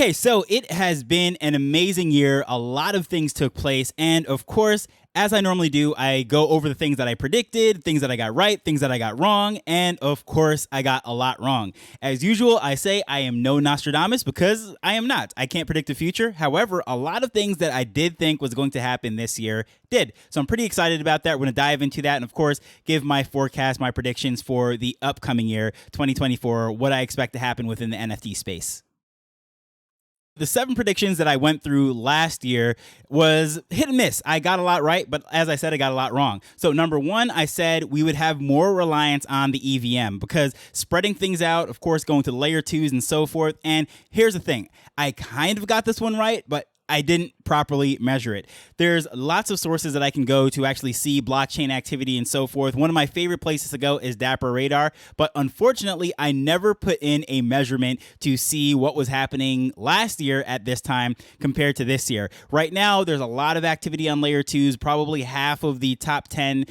Okay, so it has been an amazing year. A lot of things took place. And of course, as I normally do, I go over the things that I predicted, things that I got right, things that I got wrong. And of course, I got a lot wrong. As usual, I say I am no Nostradamus because I am not. I can't predict the future. However, a lot of things that I did think was going to happen this year did. So I'm pretty excited about that. We're going to dive into that and, of course, give my forecast, my predictions for the upcoming year, 2024, what I expect to happen within the NFT space. The 7 predictions that I went through last year was hit and miss. I got a lot right, but as I said, I got a lot wrong. So number 1, I said we would have more reliance on the EVM because spreading things out, of course, going to layer 2s and so forth. And here's the thing. I kind of got this one right, but I didn't properly measure it. There's lots of sources that I can go to actually see blockchain activity and so forth. One of my favorite places to go is Dapper Radar, but unfortunately, I never put in a measurement to see what was happening last year at this time compared to this year. Right now, there's a lot of activity on layer 2s, probably half of the top 10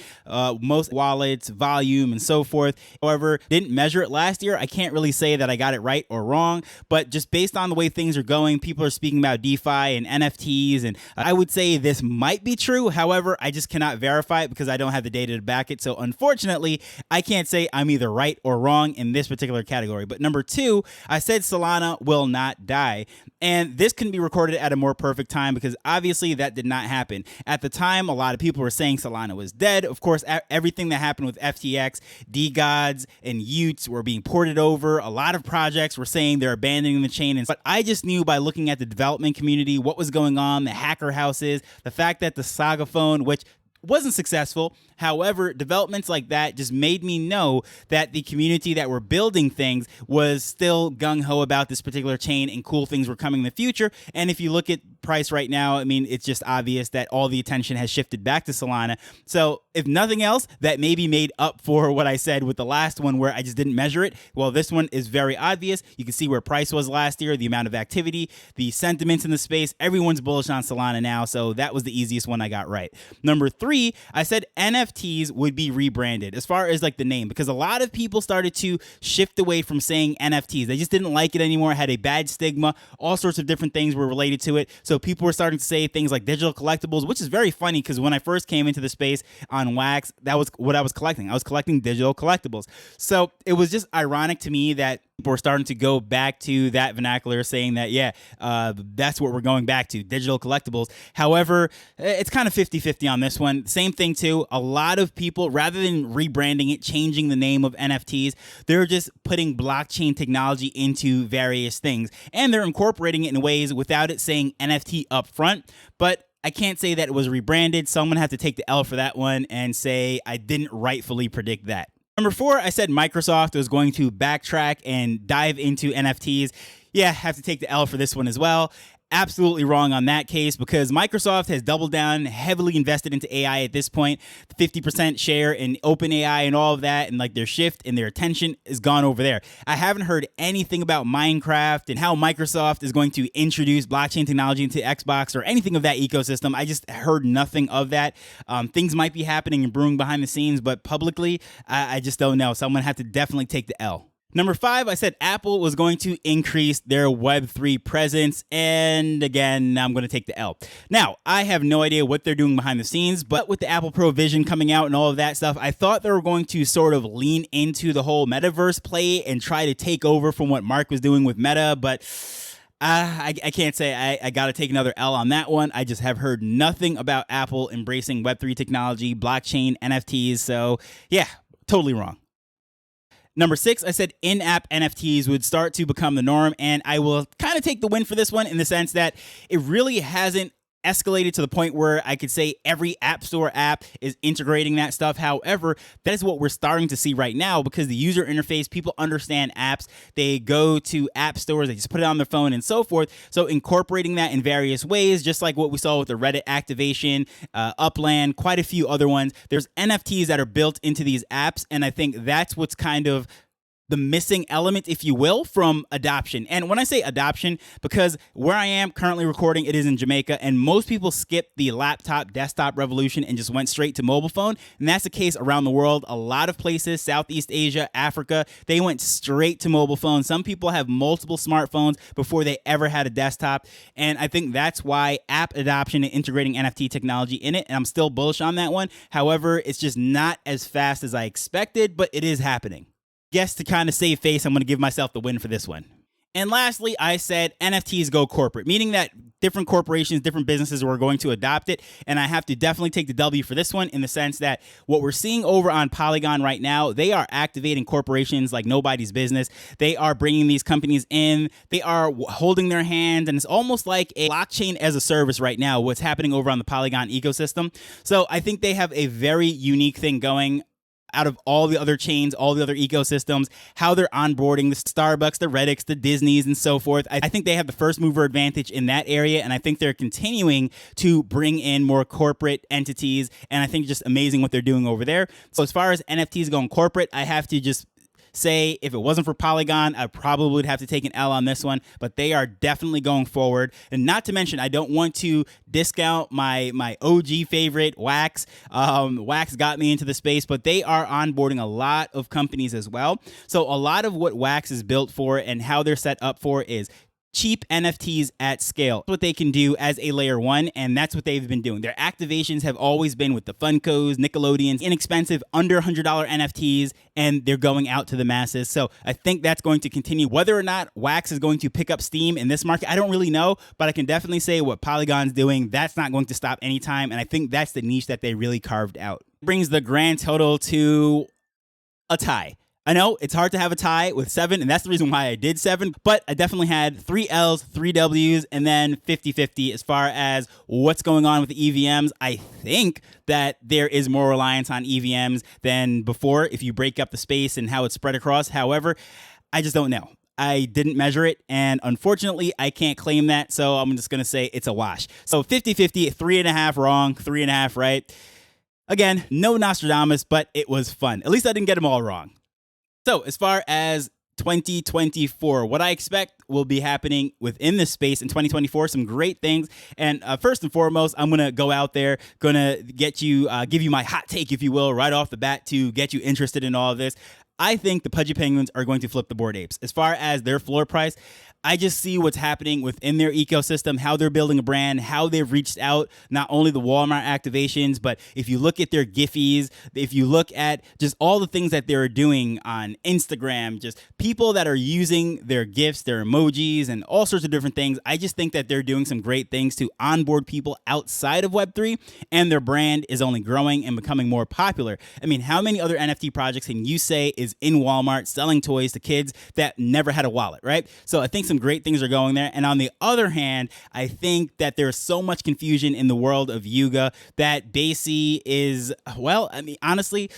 most wallets, volume, and so forth. However, didn't measure it last year. I can't really say that I got it right or wrong, but just based on the way things are going, people are speaking about DeFi and NFTs, and I would say this might be true. However, I just cannot verify it because I don't have the data to back it. So unfortunately, I can't say I'm either right or wrong in this particular category. But number 2, I said Solana will not die. And this can be recorded at a more perfect time because obviously that did not happen. At the time, a lot of people were saying Solana was dead. Of course, everything that happened with FTX, DeGods, and Utes were being ported over. A lot of projects were saying they're abandoning the chain. But I just knew by looking at the development community, what was going on, the hacker houses, the fact that the Saga phone, which wasn't successful. However, developments like that just made me know that the community that were building things was still gung-ho about this particular chain and cool things were coming in the future. And if you look at price right now, I mean, it's just obvious that all the attention has shifted back to Solana. So if nothing else, that maybe made up for what I said with the last one where I just didn't measure it. Well, this one is very obvious. You can see where price was last year, the amount of activity, the sentiments in the space. Everyone's bullish on Solana now. So that was the easiest one I got right. Number 3, I said NFTs would be rebranded as far as like the name, because a lot of people started to shift away from saying NFTs. They just didn't like it anymore. It had a bad stigma. All sorts of different things were related to it. So people were starting to say things like digital collectibles, which is very funny because when I first came into the space on Wax, that was what I was collecting. I was collecting digital collectibles. So it was just ironic to me that people are starting to go back to that vernacular, saying that, yeah, that's what we're going back to, digital collectibles. However, it's kind of 50-50 on this one. Same thing too. A lot of people, rather than rebranding it, changing the name of NFTs, they're just putting blockchain technology into various things. And they're incorporating it in ways without it saying NFT up front. But I can't say that it was rebranded, so I'm going to have to take the L for that one and say I didn't rightfully predict that. Number 4, I said Microsoft was going to backtrack and dive into NFTs. Yeah, have to take the L for this one as well. Absolutely wrong on that case because Microsoft has doubled down, heavily invested into AI at this point. The 50% share in OpenAI and all of that, and like their shift and their attention is gone over there. I haven't heard anything about Minecraft and how Microsoft is going to introduce blockchain technology into Xbox or anything of that ecosystem. I just heard nothing of that. Things might be happening and brewing behind the scenes, but publicly, I just don't know. So I'm going to have to definitely take the L. Number 5, I said Apple was going to increase their Web3 presence, and again, I'm going to take the L. Now, I have no idea what they're doing behind the scenes, but with the Apple Pro Vision coming out and all of that stuff, I thought they were going to sort of lean into the whole metaverse play and try to take over from what Mark was doing with Meta, but I can't say. I got to take another L on that one. I just have heard nothing about Apple embracing Web3 technology, blockchain, NFTs, so yeah, totally wrong. Number 6, I said in-app NFTs would start to become the norm, and I will kind of take the win for this one in the sense that it really hasn't escalated to the point where I could say every App Store app is integrating that stuff. However, that is what we're starting to see right now because the user interface, people understand apps. They go to app stores, they just put it on their phone and so forth. So incorporating that in various ways, just like what we saw with the Reddit activation, Upland, quite a few other ones. There's NFTs that are built into these apps, and I think that's what's kind of the missing element, if you will, from adoption. And when I say adoption, because where I am currently recording, it is in Jamaica, and most people skip the laptop desktop revolution and just went straight to mobile phone. And that's the case around the world. A lot of places, Southeast Asia, Africa, they went straight to mobile phone. Some people have multiple smartphones before they ever had a desktop. And I think that's why app adoption and integrating NFT technology in it, and I'm still bullish on that one. However, it's just not as fast as I expected, but it is happening. Guess to kind of save face, I'm going to give myself the win for this one. And lastly, I said NFTs go corporate, meaning that different corporations, different businesses are going to adopt it. And I have to definitely take the W for this one in the sense that what we're seeing over on Polygon right now, they are activating corporations like nobody's business. They are bringing these companies in. They are holding their hand. And it's almost like a blockchain as a service right now, what's happening over on the Polygon ecosystem. So I think they have a very unique thing going out of all the other chains, all the other ecosystems, how they're onboarding the Starbucks, the Reddits, the Disneys, and so forth. I think they have the first mover advantage in that area, and I think they're continuing to bring in more corporate entities, and I think just amazing what they're doing over there. So as far as NFTs going corporate, I have to just say if it wasn't for Polygon, I probably would have to take an L on this one, but they are definitely going forward. And not to mention, I don't want to discount my OG favorite, Wax. Wax got me into the space, but they are onboarding a lot of companies as well. So a lot of what Wax is built for and how they're set up for is cheap NFTs at scale. What they can do as a layer one, and that's what they've been doing. Their activations have always been with the Funkos, Nickelodeons, inexpensive, under $100 NFTs, and they're going out to the masses. So I think that's going to continue. Whether or not Wax is going to pick up steam in this market, I don't really know, but I can definitely say what Polygon's doing, that's not going to stop anytime, and I think that's the niche that they really carved out. Brings the grand total to a tie. I know it's hard to have a tie with 7, and that's the reason why I did 7, but I definitely had 3 L's, 3 W's, and then 50-50 as far as what's going on with the EVMs. I think that there is more reliance on EVMs than before if you break up the space and how it's spread across. However, I just don't know. I didn't measure it, and unfortunately, I can't claim that, so I'm just going to say it's a wash. So 50-50, 3.5 wrong, 3.5 right. Again, no Nostradamus, but it was fun. At least I didn't get them all wrong. So as far as 2024, what I expect will be happening within this space in 2024, some great things. And first and foremost, I'm going to go out there, going to get you, give you my hot take, if you will, right off the bat to get you interested in all of this. I think the Pudgy Penguins are going to flip the Bored Apes. As far as their floor price, I just see what's happening within their ecosystem, how they're building a brand, how they've reached out, not only the Walmart activations, but if you look at their Giphies, if you look at just all the things that they're doing on Instagram, just people that are using their GIFs, their emojis, and all sorts of different things. I just think that they're doing some great things to onboard people outside of Web3, and their brand is only growing and becoming more popular. I mean, how many other NFT projects can you say is in Walmart selling toys to kids that never had a wallet, right? So I think some great things are going there. And on the other hand, I think that there's so much confusion in the world of Yuga that BAYC is, well, I mean, honestly,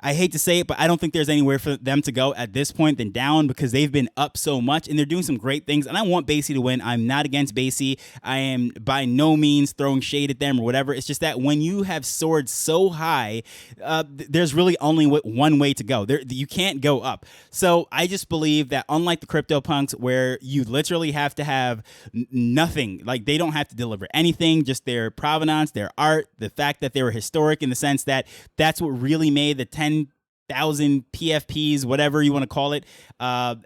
I hate to say it, but I don't think there's anywhere for them to go at this point than down because they've been up so much and they're doing some great things. And I want BAYC to win. I'm not against BAYC. I am by no means throwing shade at them or whatever. It's just that when you have soared so high, there's really only one way to go. You can't go up. So I just believe that unlike the CryptoPunks where you literally have to have nothing, like they don't have to deliver anything, just their provenance, their art, the fact that they were historic in the sense that that's what really made the 10,000 PFPs, whatever you want to call it,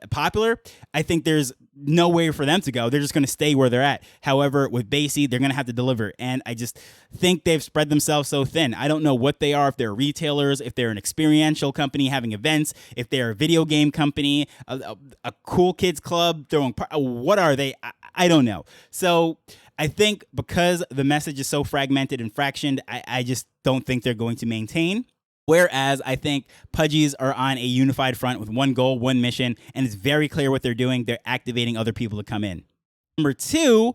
popular. I think there's no way for them to go. They're just going to stay where they're at. However, with BAYC, they're going to have to deliver. And I just think they've spread themselves so thin. I don't know what they are, if they're retailers, if they're an experiential company having events, if they're a video game company, a cool kids club, what are they? I don't know. So I think because the message is so fragmented and fractioned, I just don't think they're going to maintain. Whereas I think Pudgies are on a unified front with one goal, one mission, and it's very clear what they're doing. They're activating other people to come in. Number 2,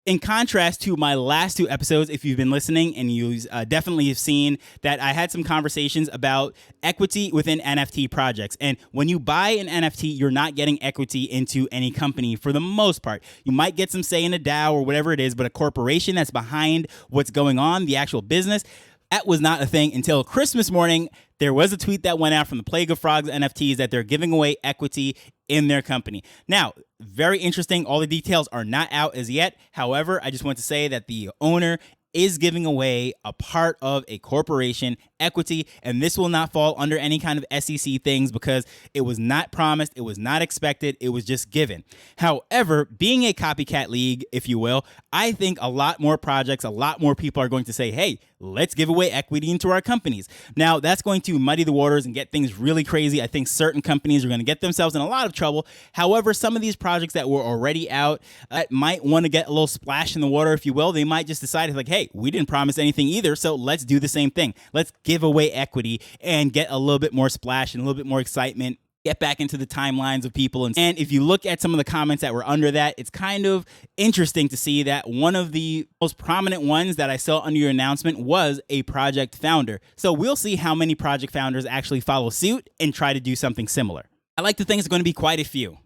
in contrast to my last 2 episodes, if you've been listening and you definitely have seen that I had some conversations about equity within NFT projects. And when you buy an NFT, you're not getting equity into any company for the most part. You might get some say in a DAO or whatever it is, but a corporation that's behind what's going on, the actual business, that was not a thing until Christmas morning. there was a tweet that went out from the Plague of Frogs NFTs that they're giving away equity in their company. Now, very interesting. All the details are not out as yet. However, I just want to say that the owner is giving away a part of a corporation equity, and this will not fall under any kind of SEC things because it was not promised, it was not expected, it was just given. However, being a copycat league, if you will, I think a lot more projects, a lot more people are going to say, hey, let's give away equity into our companies. Now, that's going to muddy the waters and get things really crazy. I think certain companies are going to get themselves in a lot of trouble. However, some of these projects that were already out might want to get a little splash in the water, if you will. They might just decide, like, hey, we didn't promise anything either, so let's do the same thing. Let's give away equity and get a little bit more splash and a little bit more excitement, get back into the timelines of people. And if you look at some of the comments that were under that, it's kind of interesting to see that one of the most prominent ones that I saw under your announcement was a project founder. So we'll see how many project founders actually follow suit and try to do something similar. I like to think it's going to be quite a few.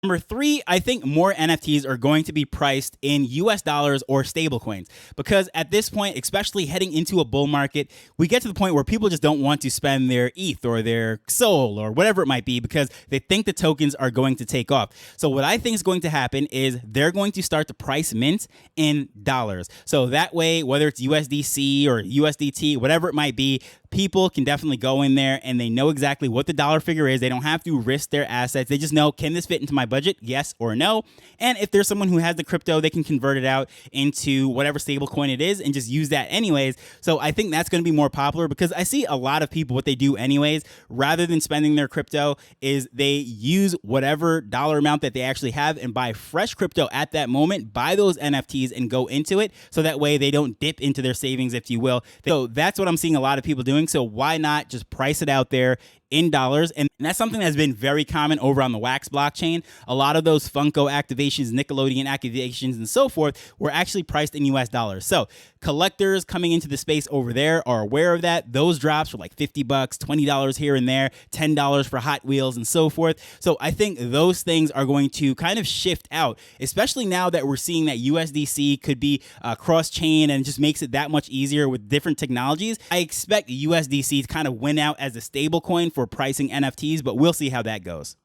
Number 3, I think more NFTs are going to be priced in US dollars or stablecoins, because at this point, especially heading into a bull market, we get to the point where people just don't want to spend their ETH or their SOL or whatever it might be because they think the tokens are going to take off. So what I think is going to happen is they're going to start to price mint in dollars. So that way, whether it's USDC or USDT, whatever it might be, people can definitely go in there and they know exactly what the dollar figure is. They don't have to risk their assets. They just know, can this fit into my budget? Yes or no. And if there's someone who has the crypto, they can convert it out into whatever stable coin it is and just use that anyways. So I think that's going to be more popular because I see a lot of people, what they do anyways, rather than spending their crypto, is they use whatever dollar amount that they actually have and buy fresh crypto at that moment, buy those NFTs and go into it. So that way they don't dip into their savings, if you will. So that's what I'm seeing a lot of people doing. So why not just price it out there in dollars? And that's something that's been very common over on the Wax blockchain. A lot of those Funko activations, Nickelodeon activations, and so forth were actually priced in US dollars. So collectors coming into the space over there are aware of that. Those drops were like $50, $20 here and there, $10 for Hot Wheels, and so forth. So I think those things are going to kind of shift out, especially now that we're seeing that USDC could be cross-chain and just makes it that much easier with different technologies. I expect USDC to kind of win out as a stable coin for pricing NFTs, but we'll see how that goes.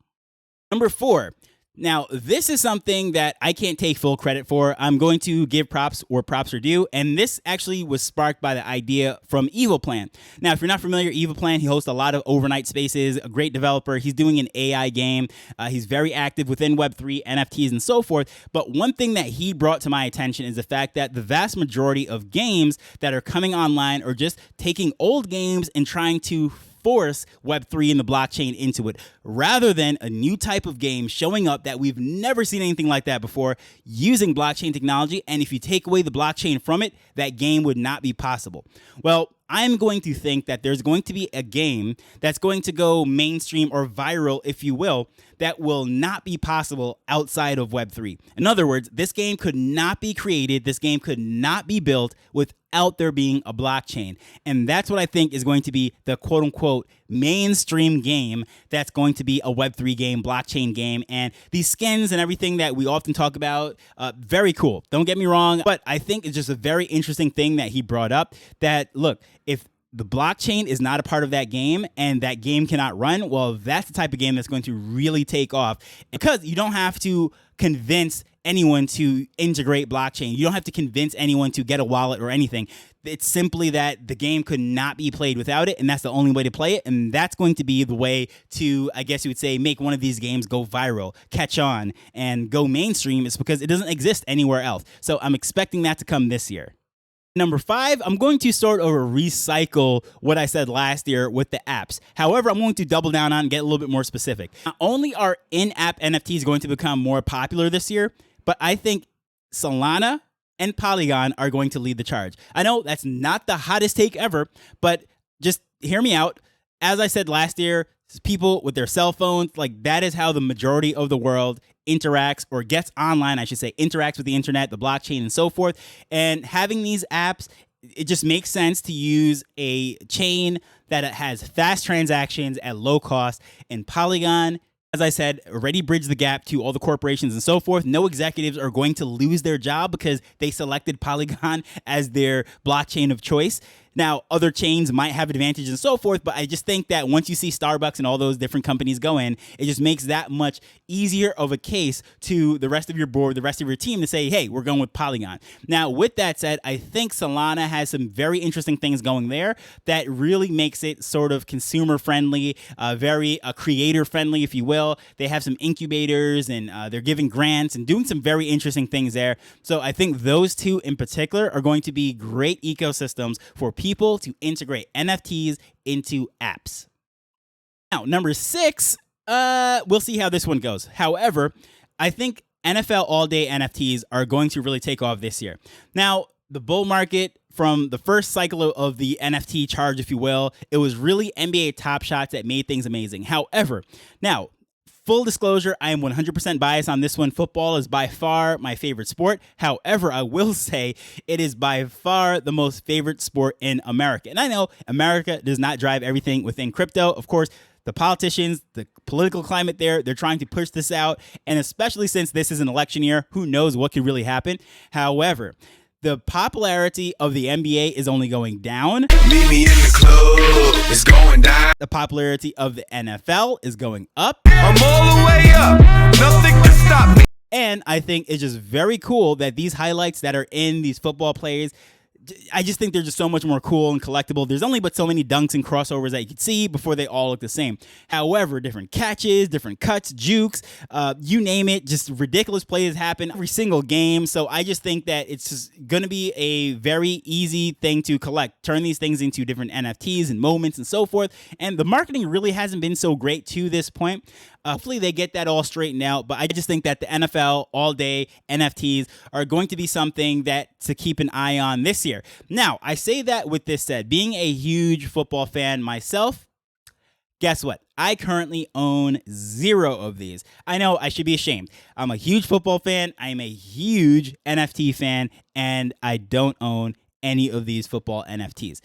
Number 4. Now, this is something that I can't take full credit for. I'm going to give props where props are due, and this actually was sparked by the idea from Evil Plan. Now, if you're not familiar, Evil Plan, he hosts a lot of overnight spaces, a great developer. He's doing an AI game. He's very active within Web3, NFTs, and so forth. But one thing that he brought to my attention is the fact that the vast majority of games that are coming online are just taking old games and trying to force Web3 and the blockchain into it, rather than a new type of game showing up that we've never seen anything like that before using blockchain technology. And if you take away the blockchain from it, that game would not be possible. Well, I'm going to think that there's going to be a game that's going to go mainstream or viral, if you will, that will not be possible outside of Web3. In other words, this game could not be created, this game could not be built without there being a blockchain. And that's what I think is going to be the quote unquote mainstream game that's going to be a Web3 game, blockchain game. And these skins and everything that we often talk about, very cool. Don't get me wrong, but I think it's just a very interesting thing that he brought up that, look, if the blockchain is not a part of that game and that game cannot run, well, that's the type of game that's going to really take off, because you don't have to convince anyone to integrate blockchain. You don't have to convince anyone to get a wallet or anything. It's simply that the game could not be played without it, and that's the only way to play it. And that's going to be the way to, I guess you would say, make one of these games go viral, catch on, and go mainstream, is because it doesn't exist anywhere else. So I'm expecting that to come this year. Number 5, I'm going to sort of recycle what I said last year with the apps. However, I'm going to double down on and get a little bit more specific. Not only are in-app NFTs going to become more popular this year, but I think Solana and Polygon are going to lead the charge. I know that's not the hottest take ever, but just hear me out. As I said last year, people with their cell phones, like that is how the majority of the world interacts, or gets online, I should say, interacts with the internet, the blockchain, and so forth. And having these apps, it just makes sense to use a chain that has fast transactions at low cost. And Polygon, as I said, already bridged the gap to all the corporations and so forth. No executives are going to lose their job because they selected Polygon as their blockchain of choice. Now, other chains might have advantages and so forth, but I just think that once you see Starbucks and all those different companies go in, it just makes that much easier of a case to the rest of your board, the rest of your team to say, hey, we're going with Polygon. Now, with that said, I think Solana has some very interesting things going there that really makes it sort of consumer friendly, very creator friendly, if you will. They have some incubators and they're giving grants and doing some very interesting things there. So I think those two in particular are going to be great ecosystems for people to integrate NFTs into apps. Now, number 6, we'll see how this one goes. However, I think NFL All-Day NFTs are going to really take off this year. Now, the bull market from the first cycle of the NFT charge, if you will, it was really NBA Top Shots that made things amazing. However, now, full disclosure, I am 100% biased on this one. Football is by far my favorite sport. However, I will say it is by far the most favorite sport in America. And I know America does not drive everything within crypto. Of course, the politicians, the political climate there, they're trying to push this out. And especially since this is an election year, who knows what could really happen. However, the popularity of the NBA is only going down. Meet me in the club, it's going down. The popularity of the NFL is going up. I'm all the way up, nothing can stop me. And I think it's just very cool that these highlights that are in these football plays, I just think they're just so much more cool and collectible. There's only but so many dunks and crossovers that you could see before they all look the same. However, different catches, different cuts, jukes, you name it, just ridiculous plays happen every single game. So I just think that it's just going to be a very easy thing to collect. Turn these things into different NFTs and moments and so forth. And the marketing really hasn't been so great to this point. Hopefully they get that all straightened out, but I just think that the NFL all-day NFTs are going to be something that to keep an eye on this year. Now, I say that with this said, being a huge football fan myself, guess what? I currently own 0 of these. I know I should be ashamed. I'm a huge football fan. I'm a huge NFT fan, and I don't own any of these football NFTs.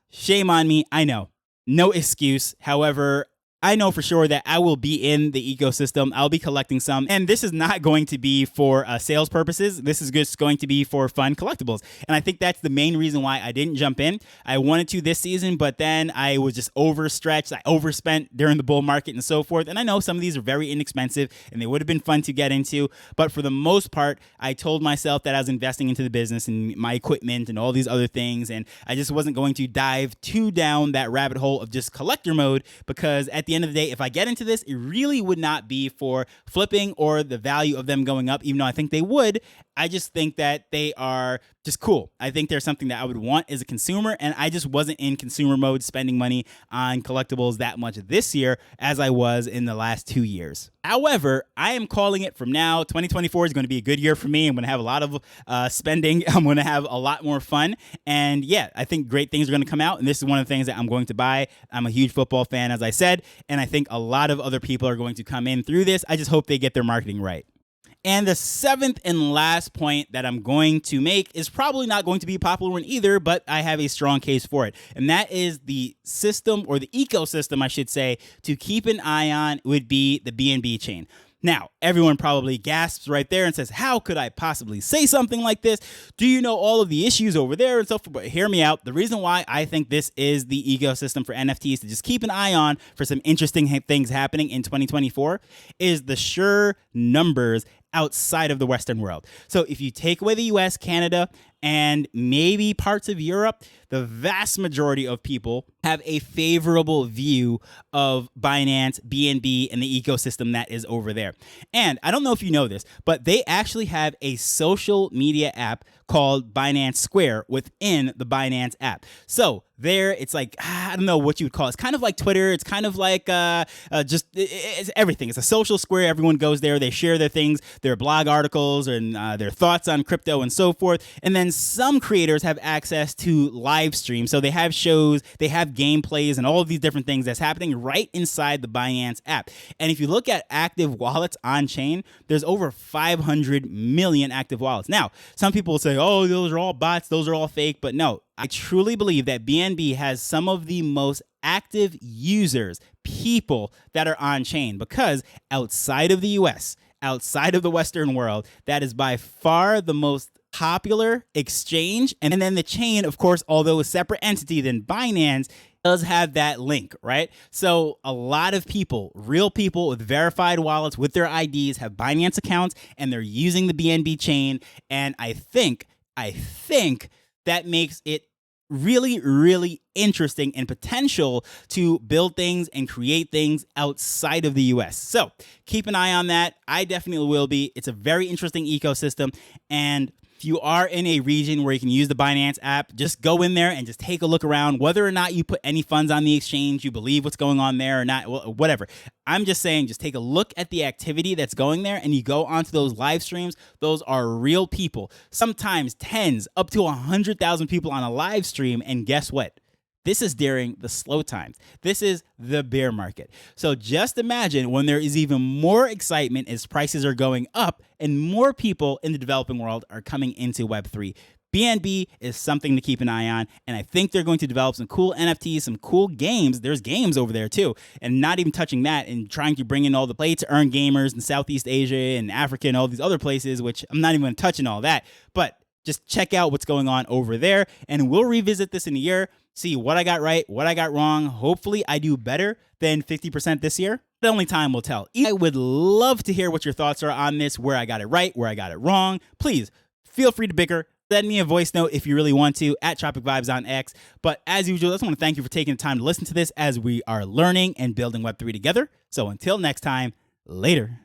Shame on me. I know. No excuse. However, I know for sure that I will be in the ecosystem. I'll be collecting some. And this is not going to be for sales purposes. This is just going to be for fun collectibles. And I think that's the main reason why I didn't jump in. I wanted to this season, but then I was just overstretched. I overspent during the bull market and so forth. And I know some of these are very inexpensive and they would have been fun to get into. But for the most part, I told myself that I was investing into the business and my equipment and all these other things. And I just wasn't going to dive too down that rabbit hole of just collector mode, because at the end of the day, if I get into this, it really would not be for flipping or the value of them going up, even though I think they would. I just think that they are just cool. I think they're something that I would want as a consumer, and I just wasn't in consumer mode spending money on collectibles that much this year as I was in the last 2 years. However, I am calling it from now. 2024 is going to be a good year for me. I'm going to have a lot of spending. I'm going to have a lot more fun. And yeah, I think great things are going to come out. And this is one of the things that I'm going to buy. I'm a huge football fan, as I said. And I think a lot of other people are going to come in through this. I just hope they get their marketing right. And the 7th and last point that I'm going to make is probably not going to be a popular one either, but I have a strong case for it. And that is the system, or the ecosystem, I should say, to keep an eye on would be the BNB chain. Now, everyone probably gasps right there and says, how could I possibly say something like this? Do you know all of the issues over there and so forth? But hear me out. The reason why I think this is the ecosystem for NFTs to just keep an eye on for some interesting things happening in 2024 is the sheer numbers outside of the Western world. So if you take away the US, Canada, and maybe parts of Europe, the vast majority of people have a favorable view of Binance, BNB, and the ecosystem that is over there. And I don't know if you know this, but they actually have a social media app called Binance Square within the Binance app. So there, it's like, I don't know what you would call it. It's kind of like Twitter. It's kind of like it's everything. It's a social square. Everyone goes there. They share their things, their blog articles, and their thoughts on crypto and so forth. And then some creators have access to live streams. So they have shows, they have gameplays, and all of these different things that's happening right inside the Binance app. And if you look at active wallets on chain, there's over 500 million active wallets. Now, some people will say, oh, those are all bots, those are all fake. But no, I truly believe that BNB has some of the most active users, people that are on chain, because outside of the US, outside of the Western world, that is by far the most popular exchange. And then the chain, of course, although a separate entity than Binance, does have that link, right? So a lot of people, real people with verified wallets with their IDs, have Binance accounts and they're using the BNB chain. And I think that makes it really, really interesting and potential to build things and create things outside of the US. So keep an eye on that. I definitely will be. It's a very interesting ecosystem. And if you are in a region where you can use the Binance app, just go in there and just take a look around. Whether or not you put any funds on the exchange, you believe what's going on there or not, whatever. I'm just saying, just take a look at the activity that's going there and you go onto those live streams. Those are real people, sometimes tens up to 100,000 people on a live stream. And guess what? This is during the slow times. This is the bear market. So just imagine when there is even more excitement as prices are going up and more people in the developing world are coming into Web3. BNB is something to keep an eye on, and I think they're going to develop some cool NFTs, some cool games. There's games over there too, and not even touching that and trying to bring in all the play to earn gamers in Southeast Asia and Africa and all these other places, which I'm not even touching all that. But just check out what's going on over there, and we'll revisit this in a year, see what I got right, what I got wrong. Hopefully I do better than 50% this year. But only time will tell. I would love to hear what your thoughts are on this, where I got it right, where I got it wrong. Please feel free to bicker. Send me a voice note if you really want to at Tropic Vibes on X. But as usual, I just want to thank you for taking the time to listen to this as we are learning and building Web3 together. So until next time, later.